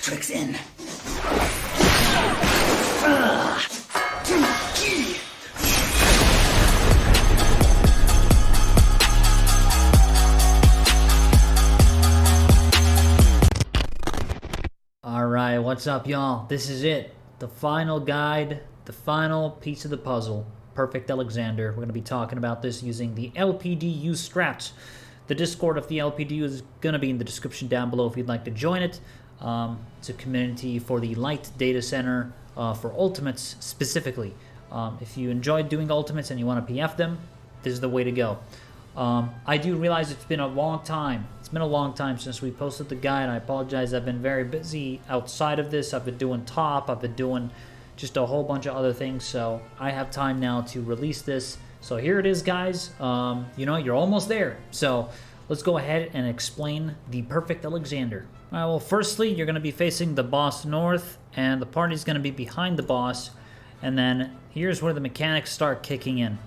tricks in. Alright, what's up y'all? This is it. The final guide, the final piece of the puzzle. Perfect Alexander. We're going to be talking about this using the LPDU Strats. The Discord of the LPDU is going to be in the description down below if you'd like to join it. It's a community for the Light Data Center for Ultimates specifically. If you enjoy doing Ultimates and you want to PF them, this is the way to go. I do realize it's been a long time. It's been a long time since we posted the guide. I apologize. I've been very busy outside of this. I've been doing top. I've been doing just a whole bunch of other things. So I have time now to release this. So here it is, guys. You know, you're almost there. So let's go ahead and explain the Perfect Alexander. All right, well, firstly, you're going to be facing the boss north, and the party's going to be behind the boss. And then here's where the mechanics start kicking in.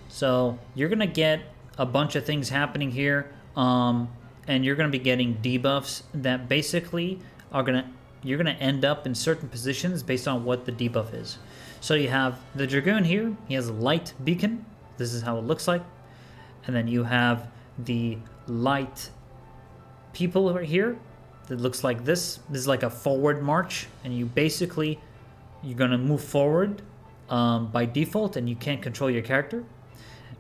So you're going to get a bunch of things happening here, and you're going to be getting debuffs that basically are you're going to end up in certain positions based on what the debuff is. So you have the Dragoon here. He has a light beacon. This is how it looks like. And then you have the light people over here that looks like this. This is like a forward march, and you're going to move forward by default, and you can't control your character.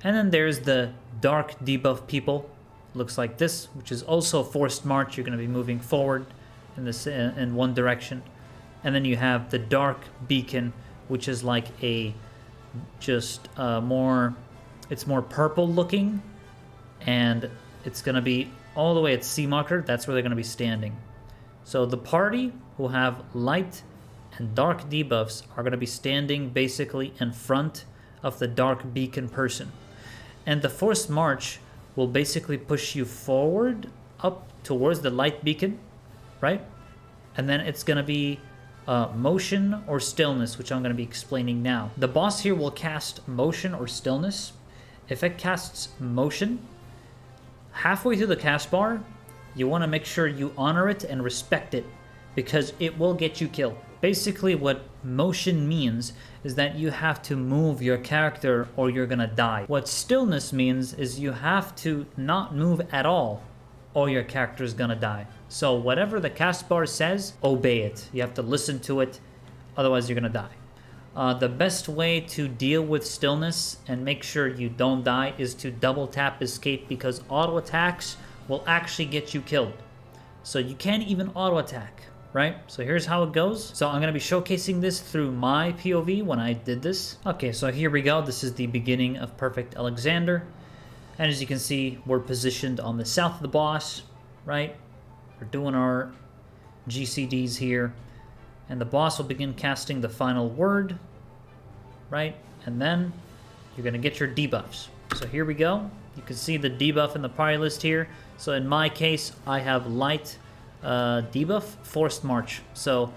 And then there's the dark debuff people, looks like this, which is also forced march. You're going to be moving forward in one direction. And then you have the dark beacon, which is like it's more purple looking, and it's going to be all the way at C marker. That's where they're going to be standing. So the party who have light and dark debuffs are going to be standing basically in front of the dark beacon person. And the forced march will basically push you forward up towards the light beacon, right? And then it's going to be motion or stillness, which I'm going to be explaining now. The boss here will cast motion or stillness. If it casts motion, halfway through the cast bar, you want to make sure you honor it and respect it, because it will get you killed. Basically, what motion means is that you have to move your character or you're gonna die. What stillness means is you have to not move at all or your character is gonna die. So whatever the cast bar says, obey it. You have to listen to it, otherwise you're gonna die. The best way to deal with stillness and make sure you don't die is to double tap escape, because auto attacks will actually get you killed. So you can't even auto attack. Right? So here's how it goes. So I'm going to be showcasing this through my POV when I did this. Okay, so here we go. This is the beginning of Perfect Alexander. And as you can see, we're positioned on the south of the boss, right? We're doing our GCDs here. And the boss will begin casting the final word, right? And then you're going to get your debuffs. So here we go. You can see the debuff in the party list here. So in my case, I have light debuff, forced march. So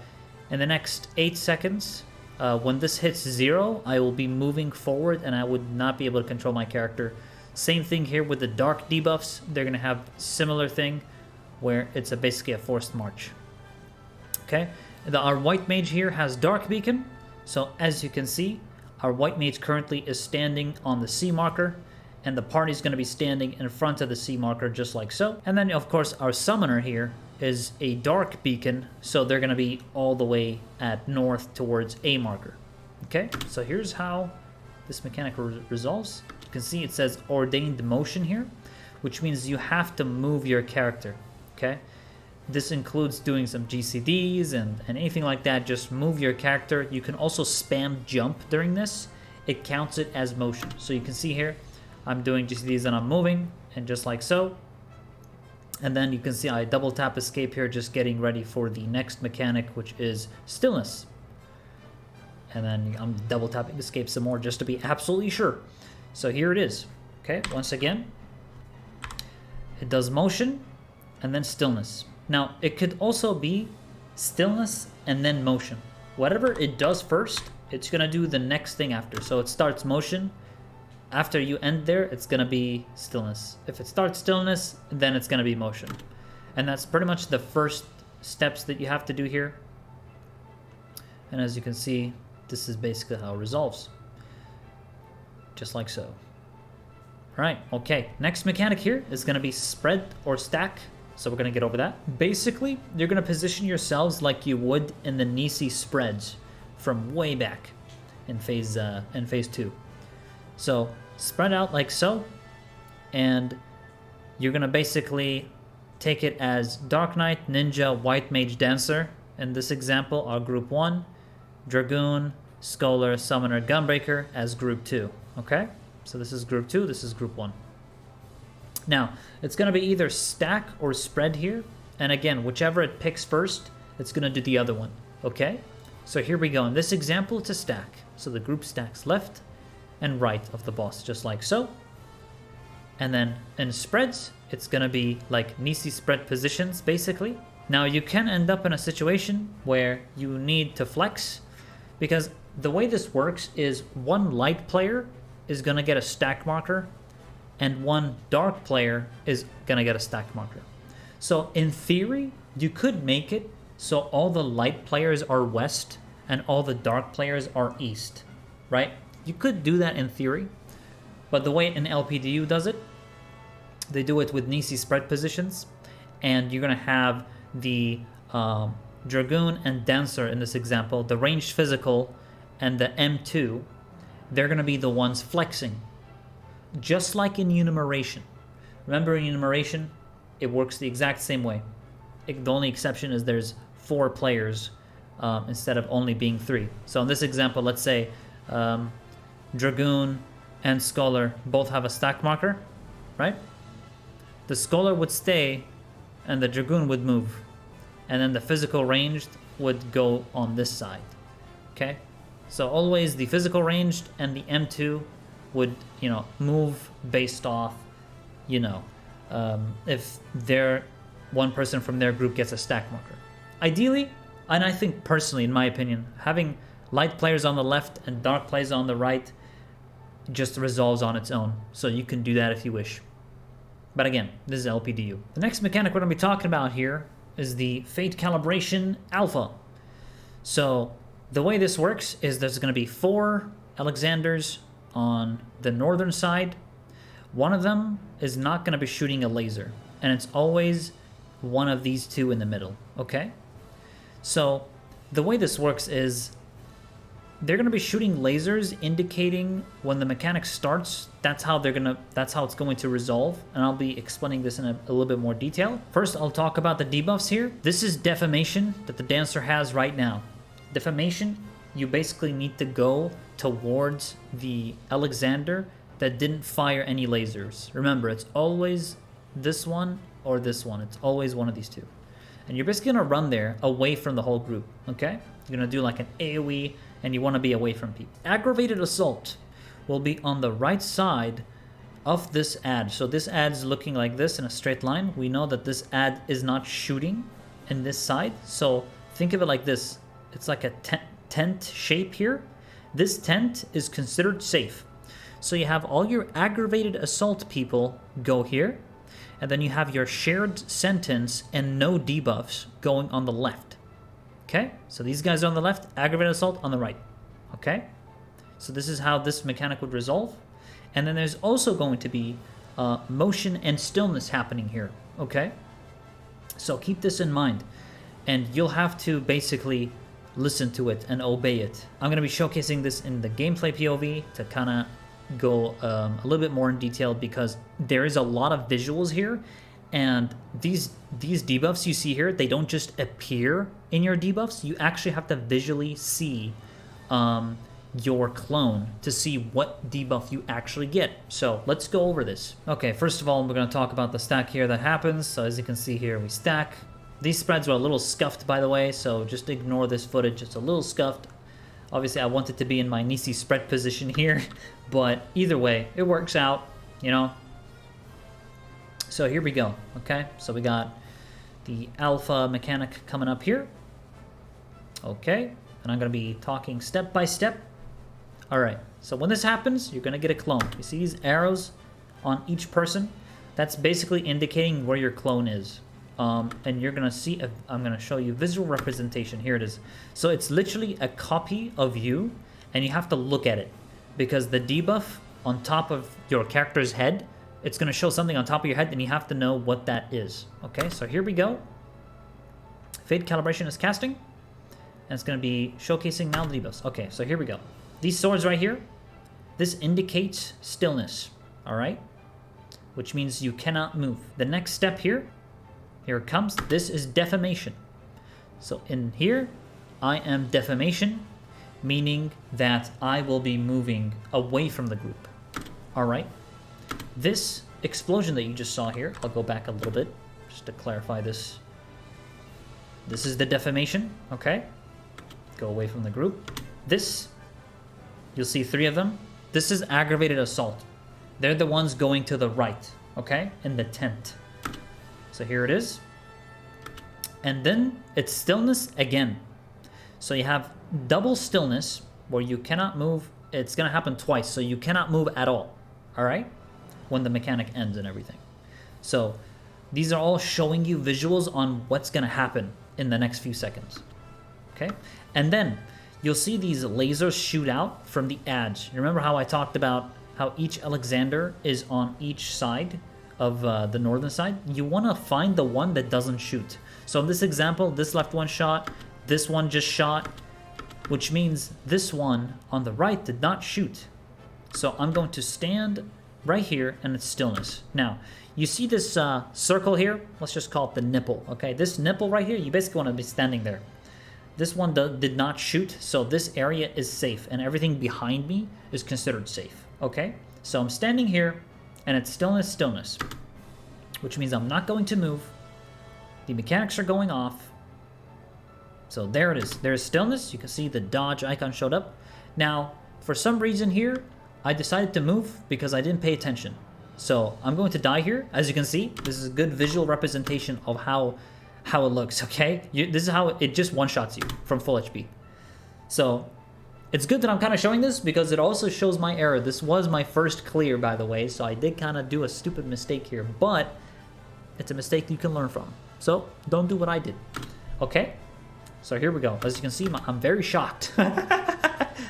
in the next 8 seconds, when this hits 0, I will be moving forward and I would not be able to control my character. Same thing here with the dark debuffs. They're going to have similar thing where it's basically a forced march. Okay, our white mage here has dark beacon. So as you can see, our white mage currently is standing on the C marker, and the party's going to be standing in front of the C marker just like so. And then of course our summoner here is a dark beacon, so they're going to be all the way at north towards A marker. Okay, so here's how this mechanic resolves. You can see it says ordained motion here, which means you have to move your character. Okay, this includes doing some GCDs and anything like that. Just move your character. You can also spam jump during this. It counts it as motion. So you can see here, I'm doing GCDs and I'm moving, and just like so. And then you can see I double tap escape here, just getting ready for the next mechanic, which is stillness. And then I'm double tapping escape some more just to be absolutely sure. So here it is. Okay, once again, it does motion and then stillness. Now, it could also be stillness and then motion. Whatever it does first, it's going to do the next thing after. So it starts motion. After you end there, it's going to be stillness. If it starts stillness, then it's going to be motion. And that's pretty much the first steps that you have to do here. And as you can see, this is basically how it resolves. Just like so. Alright, okay. Next mechanic here is going to be spread or stack. So we're going to get over that. Basically, you're going to position yourselves like you would in the Nisi spreads from way back in phase 2. So spread out like so, and you're going to basically take it as Dark Knight, Ninja, White Mage, Dancer. In this example are Group 1, Dragoon, Scholar, Summoner, Gunbreaker as Group 2. Okay? So this is Group 2, this is Group 1. Now, it's going to be either stack or spread here. And again, whichever it picks first, it's going to do the other one. Okay? So here we go. In this example, it's a stack. So the group stacks left and right of the boss, just like so. And then in spreads, it's going to be like Nisi spread positions, basically. Now, you can end up in a situation where you need to flex, because the way this works is one light player is going to get a stack marker, and one dark player is going to get a stack marker. So in theory, you could make it so all the light players are west and all the dark players are east, right? You could do that in theory, but the way an LPDU does it, they do it with Nisi spread positions, and you're going to have the Dragoon and Dancer in this example, the ranged physical and the M2, they're going to be the ones flexing. Just like in enumeration. Remember, in enumeration, it works the exact same way. The only exception is there's 4 players instead of only being 3. So in this example, let's say Dragoon and Scholar both have a stack marker, right? The Scholar would stay and the Dragoon would move. And then the physical ranged would go on this side. Okay? So always the physical ranged and the M2 would, move based off, if one person from their group gets a stack marker. Ideally, and I think personally, in my opinion, having light players on the left and dark players on the right just resolves on its own. So you can do that if you wish. But again, this is LPDU. The next mechanic we're going to be talking about here is the Fate Calibration Alpha. So the way this works is there's going to be 4 Alexanders on the northern side. One of them is not going to be shooting a laser, and it's always one of these 2 in the middle. Okay, so the way this works is they're going to be shooting lasers, indicating when the mechanic starts. That's how it's going to resolve, and I'll be explaining this in a little bit more detail. First, I'll talk about the debuffs here. This is Defamation that the Dancer has right now. Defamation, you basically need to go towards the Alexander that didn't fire any lasers. Remember, it's always this one or this one. It's always one of these 2. And you're basically going to run there away from the whole group, okay? You're going to do like an AoE, and you want to be away from people. Aggravated Assault will be on the right side of this ad. So this ad's looking like this in a straight line. We know that this ad is not shooting in this side. So think of it like this. It's like a tent shape here. This tent is considered safe. So you have all your aggravated assault people go here, and then you have your shared sentence and no debuffs going on the left. Okay? So these guys are on the left, aggravated assault on the right. Okay? So this is how this mechanic would resolve. And then there's also going to be motion and stillness happening here. Okay? So keep this in mind. And you'll have to basically listen to it and obey it. I'm going to be showcasing this in the gameplay POV to kind of go a little bit more in detail, because there is a lot of visuals here, and these debuffs you see here, they don't just appear in your debuffs. You actually have to visually see your clone to see what debuff you actually get. So let's go over this. Okay, first of all, we're going to talk about the stack here that happens. So as you can see here, we stack. These spreads are a little scuffed, by the way, so just ignore this footage. It's a little scuffed. Obviously, I want it to be in my Nisi spread position here, but either way, it works out, So here we go, okay? So we got the alpha mechanic coming up here. Okay, and I'm going to be talking step by step. All right, so when this happens, you're going to get a clone. You see these arrows on each person? That's basically indicating where your clone is, and you're gonna see, I'm gonna show you visual representation. Here it is. So it's literally a copy of you, and you have to look at it, because the debuff on top of your character's head, it's gonna show something on top of your head, and you have to know what that is. Okay, so here we go. Fade calibration is casting, and it's gonna be showcasing now the debuffs. Okay, so here we go. These swords right here, this indicates stillness, all right? Which means you cannot move. The next step here it comes. This is defamation. So in here, I am defamation, meaning that I will be moving away from the group, all right? This explosion that you just saw here, I'll go back a little bit just to clarify this. This is the defamation, okay? Go away from the group. This, you'll see 3 of them. This is aggravated assault. They're the ones going to the right, okay? In the tent. So here it is. And then it's stillness again. So you have double stillness where you cannot move. It's going to happen twice, so you cannot move at all, all right? When the mechanic ends and everything. So these are all showing you visuals on what's going to happen in the next few seconds, okay? And then you'll see these lasers shoot out from the edge. You remember how I talked about how each Alexander is on each side of the northern side? You want to find the one that doesn't shoot. So in this example, this left one shot, this one just shot, which means this one on the right did not shoot. So I'm going to stand right here, and it's stillness. Now, you see this circle here? Let's just call it the nipple, okay? This nipple right here, you basically want to be standing there. This one did not shoot, so this area is safe, and everything behind me is considered safe, okay? So I'm standing here, and it's stillness, stillness, which means I'm not going to move. The mechanics are going off. So there it is. There's stillness. You can see the dodge icon showed up. Now, for some reason here, I decided to move because I didn't pay attention. So I'm going to die here. As you can see, this is a good visual representation of how it looks, okay? This is how it just one-shots you from full HP. So it's good that I'm kind of showing this because it also shows my error. This was my first clear, by the way, so I did kind of do a stupid mistake here, but it's a mistake you can learn from. So don't do what I did, okay? So here we go. As you can see, I'm very shocked.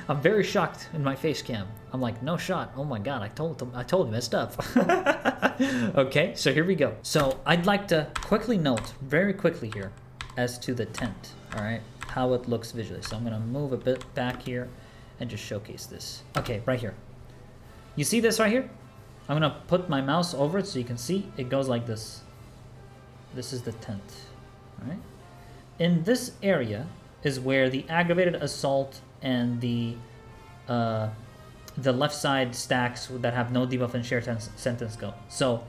I'm very shocked in my face cam. I'm like, no shot. Oh my god, I told you messed up. Okay, so here we go. So I'd like to quickly note, very quickly here, as to the tent, all right? How it looks visually. So I'm gonna move a bit back here and just showcase this. Okay, right here. You see this right here? I'm gonna put my mouse over it so you can see it goes like this. This is the tent, all right? In this area is where the aggravated assault and the left side stacks that have no debuff and shared sentence go. So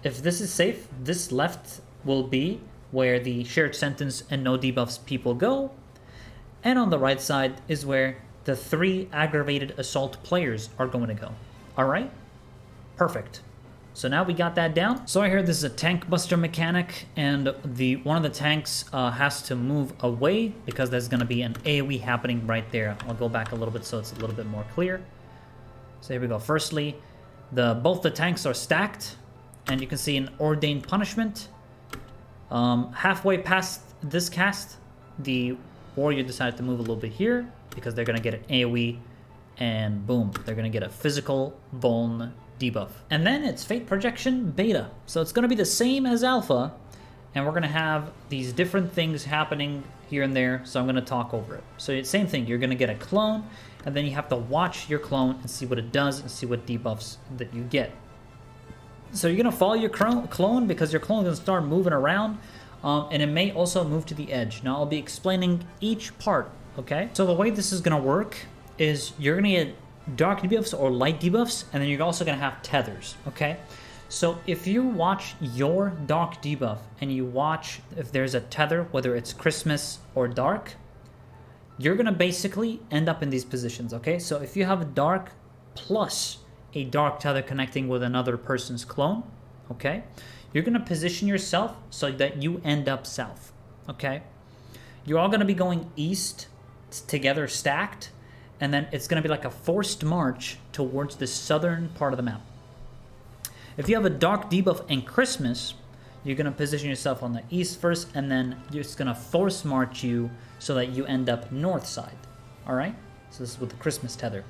if this is safe, this left will be where the shared sentence and no debuffs people go. And on the right side is where the 3 aggravated assault players are going to go. All right? Perfect. So now we got that down. So I heard this is a tank buster mechanic, and one of the tanks has to move away because there's going to be an AoE happening right there. I'll go back a little bit so it's a little bit more clear. So here we go. Firstly, both the tanks are stacked, and you can see an ordained punishment. Halfway past this cast, the warrior decided to move a little bit here because they're going to get an AoE, and boom, they're going to get a physical bone debuff. And then it's Fate Projection Beta. So it's going to be the same as Alpha, and we're going to have these different things happening here and there, so I'm going to talk over it. So it's same thing. You're going to get a clone, and then you have to watch your clone and see what it does and see what debuffs that you get. So you're going to follow your clone because your clone is going to start moving around, and it may also move to the edge. Now I'll be explaining each part, okay? So the way this is going to work is you're going to get dark debuffs or light debuffs, and then you're also going to have tethers, okay? So if you watch your dark debuff and you watch if there's a tether, whether it's Christmas or dark, you're going to basically end up in these positions, okay? So if you have a dark plus a dark tether connecting with another person's clone, okay, you're going to position yourself so that you end up south, okay? You're all going to be going east together stacked, and then it's going to be like a forced march towards the southern part of the map. If you have a dark debuff and Christmas, you're going to position yourself on the east first, and then it's going to force march you so that you end up north side. All right? So this is with the Christmas tether.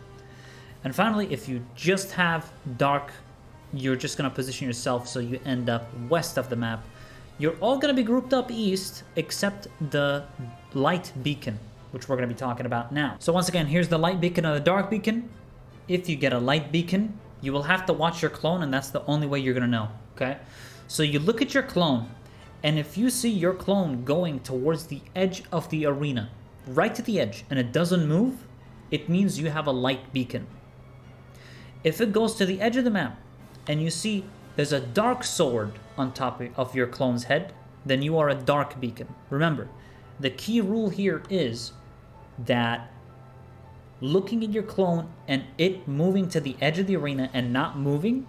And finally, if you just have dark, you're just going to position yourself so you end up west of the map. You're all going to be grouped up east except the light beacon, which we're going to be talking about now. So once again, here's the light beacon and the dark beacon. If you get a light beacon, you will have to watch your clone, and that's the only way you're going to know, okay? So you look at your clone, and if you see your clone going towards the edge of the arena, right to the edge, and it doesn't move, it means you have a light beacon. If it goes to the edge of the map, and you see there's a dark sword on top of your clone's head, then you are a dark beacon. Remember, the key rule here is that looking at your clone and it moving to the edge of the arena and not moving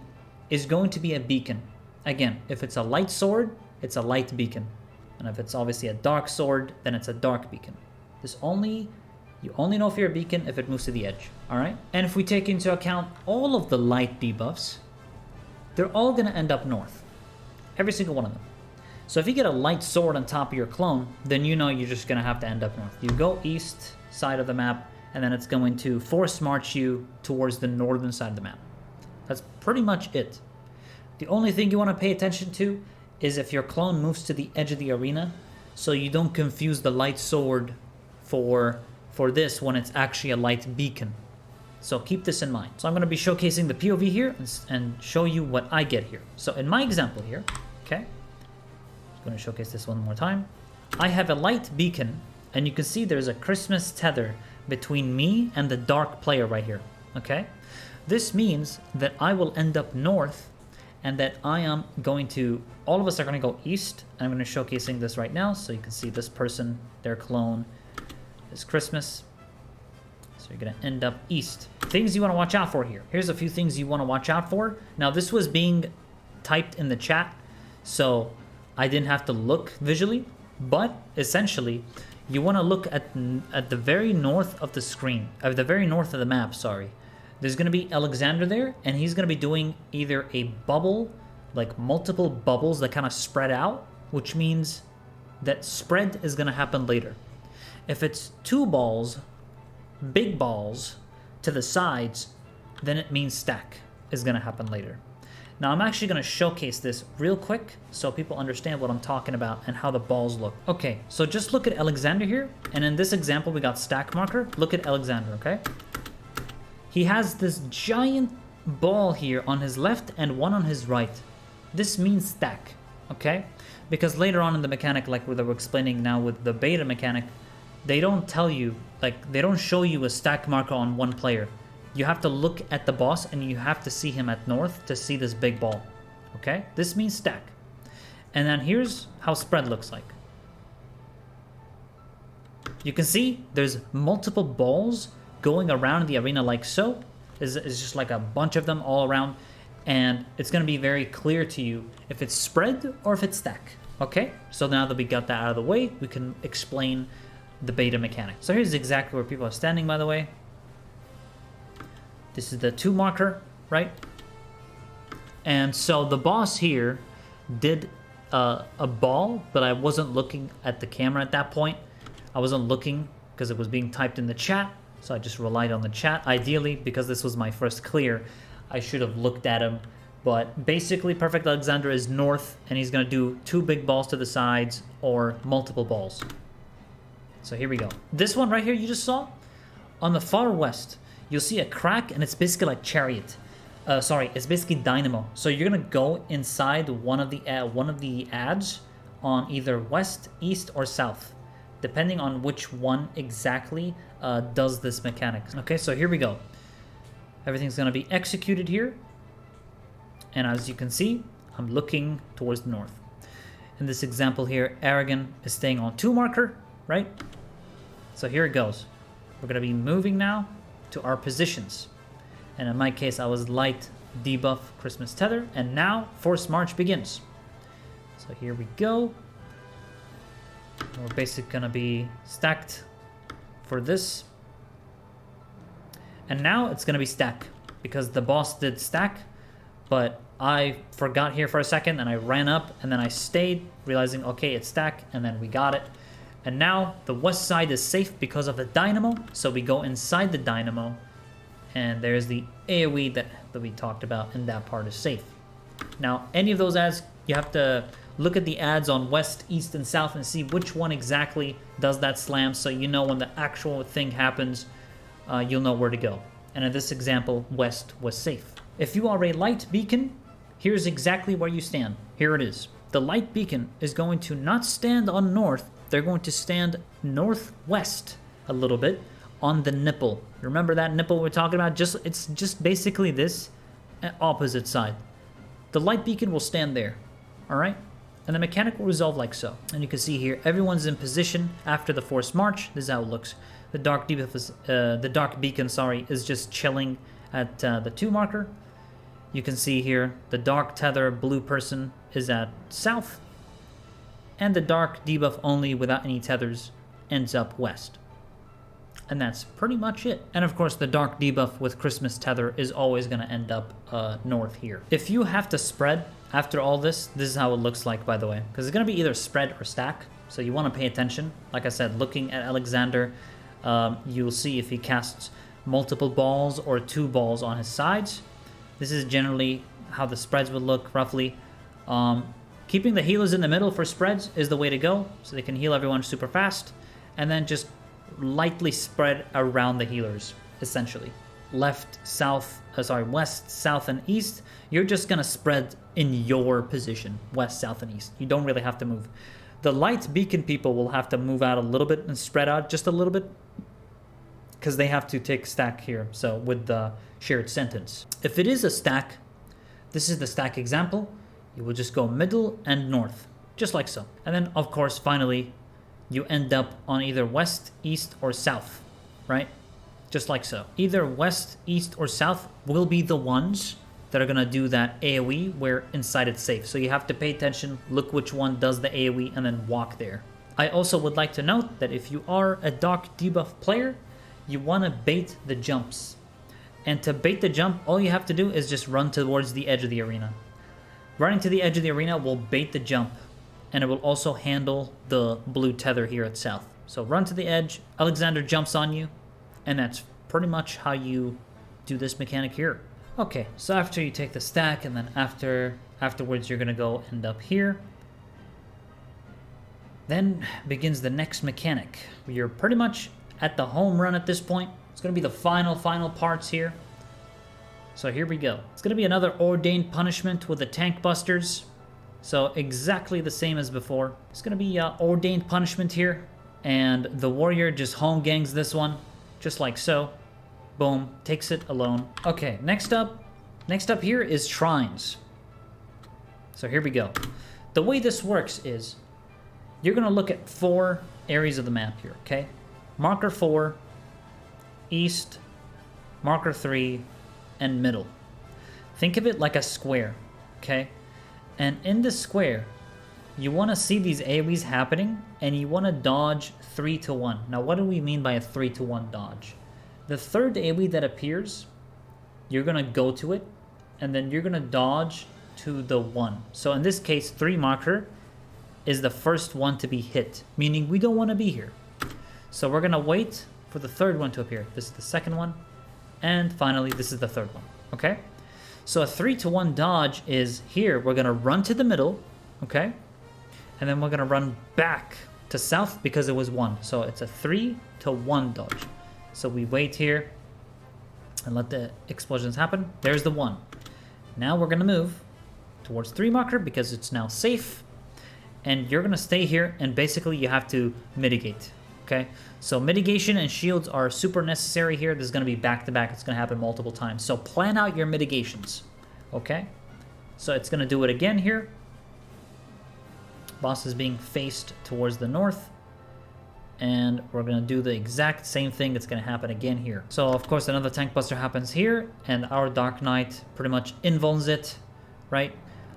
is going to be a beacon. Again, if it's a light sword, it's a light beacon. And if it's obviously a dark sword, then it's a dark beacon. You only know if you're a beacon if it moves to the edge, all right? And if we take into account all of the light debuffs, they're all going to end up north. Every single one of them. So if you get a light sword on top of your clone, then you know you're just going to have to end up north. You go east side of the map, and then it's going to force march you towards the northern side of the map. That's pretty much it. The only thing you want to pay attention to is if your clone moves to the edge of the arena, so you don't confuse the light sword for this when it's actually a light beacon. So keep this in mind. So I'm going to be showcasing the POV here and show you what I get here. So in my example here, okay, I'm going to showcase this one more time. I have a light beacon, and you can see there's a Christmas tether between me and the dark player right here, okay? This means that I will end up north, and that I am going to, all of us are going to go east. I'm going to showcasing this right now so you can see this person, their clone is Christmas. So you're going to end up east. Things you want to watch out for here. Here's a few things you want to watch out for. Now, this was being typed in the chat, so I didn't have to look visually, but essentially, you want to look at the very north of the screen, the very north of the map, sorry. There's going to be Alexander there, and he's going to be doing either a bubble, like multiple bubbles that kind of spread out, which means that spread is going to happen later. If it's two balls, big balls to the sides, then it means stack is going to happen later. Now I'm actually going to showcase this real quick so people understand what I'm talking about and how the balls look. Okay, so just look at Alexander here, and in this example we got stack marker. Look at Alexander, okay? He has this giant ball here on his left and one on his right. This means stack, okay? Because later on in the mechanic, like they were explaining now with the beta mechanic, they don't tell you, like they don't show you a stack marker on one player. You have to look at the boss and you have to see him at north to see this big ball, okay? This means stack. And then here's how spread looks like. You can see there's multiple balls going around the arena like so. It's just like a bunch of them all around, and it's going to be very clear to you if it's spread or if it's stack, okay? So now that we got that out of the way, we can explain the beta mechanic. So here's exactly where people are standing, by the way. This is the 2 marker, right? And so the boss here did a ball, but I wasn't looking at the camera at that point. I wasn't looking because it was being typed in the chat, so I just relied on the chat. Ideally, because this was my first clear, I should have looked at him. But basically, Perfect Alexander is north, and he's going to do 2 big balls to the sides or multiple balls. So here we go. This one right here you just saw, on the far west, you'll see a crack, and it's basically like chariot. It's basically dynamo. So you're gonna go inside one of the ads on either west, east, or south, depending on which one exactly does this mechanic. Okay, so here we go. Everything's gonna be executed here, and as you can see, I'm looking towards the north. In this example here, Aragon is staying on 2 marker, right? So here it goes. We're gonna be moving now to our positions. And in my case, I was light debuff Christmas tether, and now force march begins. So here we go. We're basically gonna be stacked for this. And now it's gonna be stack, because the boss did stack, but I forgot here for a second, and I ran up, and then I stayed, realizing, okay, it's stack, and then we got it. And now the west side is safe because of the dynamo, so we go inside the dynamo, and there's the AoE that we talked about, and that part is safe. Now, any of those ads, you have to look at the ads on west, east, and south and see which one exactly does that slam, so you know when the actual thing happens, you'll know where to go. And in this example, west was safe. If you are a light beacon, here's exactly where you stand. Here it is. The light beacon is going to not stand on north, they're going to stand northwest a little bit on the nipple. Remember that nipple we're talking about? It's just basically this opposite side. The light beacon will stand there, all right? And the mechanic will resolve like so. And you can see here, everyone's in position after the forced march. This is how it looks. The dark beacon, is just chilling at the 2 marker. You can see here, the dark tether blue person is at south, and the dark debuff only without any tethers ends up west. And that's pretty much it. And of course, the dark debuff with Christmas tether is always going to end up north here. If you have to spread after all this, this is how it looks like, by the way, because it's going to be either spread or stack. So you want to pay attention. Like I said, looking at Alexander, you'll see if he casts multiple balls or 2 balls on his sides. This is generally how the spreads would look, roughly. Keeping the healers in the middle for spreads is the way to go, so they can heal everyone super fast, and then just lightly spread around the healers, essentially. West, south, and east, you're just going to spread in your position, west, south, and east. You don't really have to move. The light beacon people will have to move out a little bit and spread out just a little bit, because they have to take stack here, so with the shared sentence. If it is a stack, this is the stack example, you will just go middle and north, just like so. And then, of course, finally, you end up on either west, east, or south, right? Just like so. Either west, east, or south will be the ones that are going to do that AoE where inside it's safe. So you have to pay attention, look which one does the AoE, and then walk there. I also would like to note that if you are a dark debuff player, you want to bait the jumps. And to bait the jump, all you have to do is just run towards the edge of the arena. Running to the edge of the arena will bait the jump, and it will also handle the blue tether here at south. So run to the edge, Alexander jumps on you, and that's pretty much how you do this mechanic here. Okay, so after you take the stack, and then afterwards you're going to go end up here. Then begins the next mechanic. You're pretty much at the home run at this point. It's going to be the final parts here. So here we go. It's going to be another ordained punishment with the tank busters. So exactly the same as before. It's going to be ordained punishment here. And the warrior just home gangs this one. Just like so. Boom. Takes it alone. Okay, next up here is Trines. So here we go. The way this works is you're going to look at 4 areas of the map here, okay? Marker 4, east, marker 3, and middle. Think of it like a square, okay? And in the square, you want to see these AoEs happening, and you want to dodge 3 to 1. Now, what do we mean by a 3 to 1 dodge? The third AoE that appears, you're going to go to it, and then you're going to dodge to the 1. So in this case, 3 marker is the first one to be hit, meaning we don't want to be here. So we're going to wait for the third one to appear. This is the second one. And finally, this is the third one, okay? So a 3 to 1 dodge is here. We're going to run to the middle, okay? And then we're going to run back to south because it was 1. So it's a 3 to 1 dodge. So we wait here and let the explosions happen. There's the 1. Now we're going to move towards 3 marker because it's now safe. And you're going to stay here, and basically you have to mitigate. Okay, so mitigation and shields are super necessary here. This is going to be back-to-back. It's going to happen multiple times. So plan out your mitigations. Okay, so it's going to do it again here. Boss is being faced towards the north. And we're going to do the exact same thing that's going to happen again here. So, of course, another tank buster happens here. And our Dark Knight pretty much invulns it, right?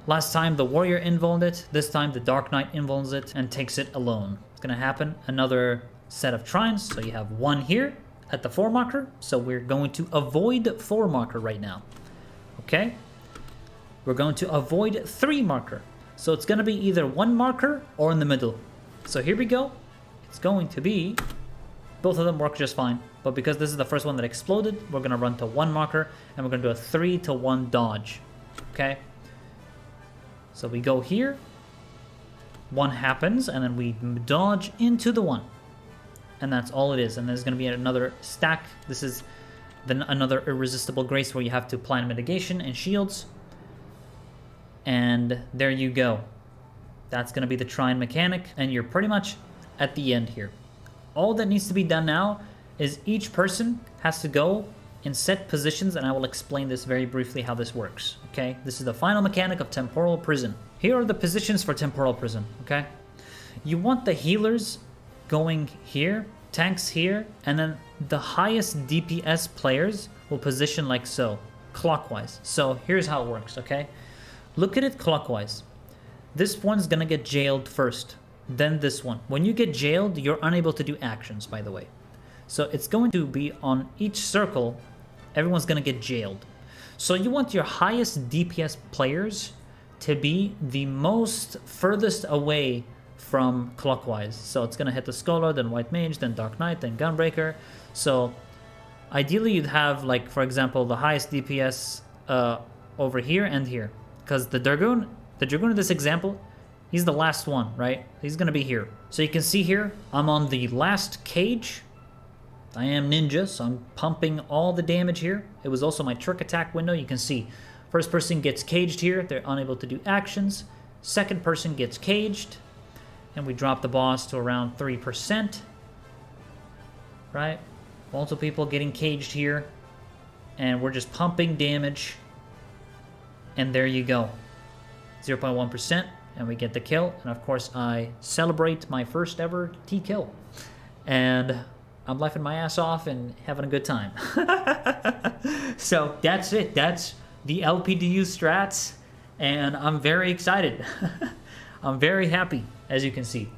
Last time the warrior invulned it. This time the Dark Knight invulns it and takes it alone. It's going to happen. Another set of Trines. So you have 1 here at the 4 marker. So we're going to avoid 4 marker right now. Okay. we're going to avoid 3 marker. So it's going to be either 1 marker or in the middle. So here we go. It's going to be, both of them work just fine. But because this is the first one that exploded, we're going to run to 1 marker and we're going to do a 3 to 1 dodge. Okay? So we go here. 1 happens and then we dodge into the 1. And that's all it is. And there's going to be another stack. This is then another irresistible grace where you have to plan mitigation and shields. And there you go. That's going to be the Trine mechanic, and you're pretty much at the end here. All that needs to be done now is each person has to go in set positions, and I will explain this very briefly how this works, okay? This is the final mechanic of Temporal Prison. Here are the positions for Temporal Prison, okay? You want the healers going here, tanks here, and then the highest DPS players will position like so, clockwise. So here's how it works, okay? Look at it clockwise. This one's gonna get jailed first, then this one. When you get jailed, you're unable to do actions, by the way. So it's going to be on each circle, everyone's gonna get jailed. So you want your highest DPS players to be the most furthest away from clockwise. So it's gonna hit the Scholar, then White Mage, then Dark Knight, then Gunbreaker. So ideally you'd have, like, for example, the highest DPS over here and here. Because the Dragoon in this example, he's the last one, right? He's going to be here. So you can see here, I'm on the last cage. I am ninja, so I'm pumping all the damage here. It was also my trick attack window. You can see first person gets caged here. They're unable to do actions. Second person gets caged. And we drop the boss to around 3%. Right? Multiple people getting caged here. And we're just pumping damage. And there you go, 0.1%, and we get the kill. And of course, I celebrate my first ever T kill. And I'm laughing my ass off and having a good time. So that's it. That's the LPDU strats, and I'm very excited. I'm very happy, as you can see.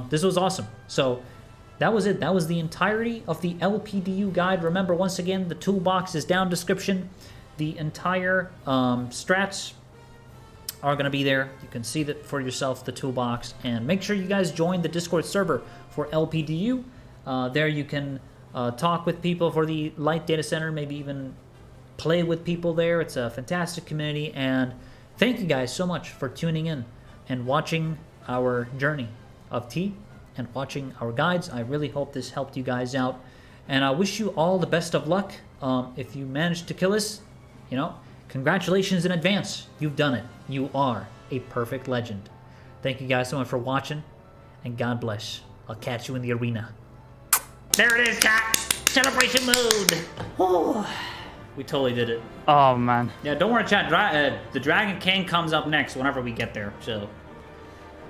This was awesome. So that was it. That was the entirety of the LPDU guide. Remember, once again, the toolbox is down description. The entire strats are going to be there. You can see that for yourself, the toolbox. And make sure you guys join the Discord server for LPDU. There you can talk with people for the Light Data Center, maybe even play with people there. It's a fantastic community. And thank you guys so much for tuning in and watching our journey of T and watching our guides. I really hope this helped you guys out. And I wish you all the best of luck. If you managed to kill us, you know, congratulations in advance. You've done it. You are a perfect legend. Thank you guys so much for watching, and God bless. I'll catch you in the arena. There it is, chat. Celebration mode. Oh, we totally did it. Oh, man. Yeah, don't worry, chat. The Dragon King comes up next whenever we get there. So,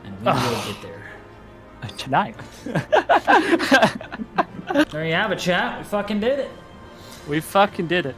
and we will get there. Tonight. There you have it, chat. We fucking did it. We fucking did it.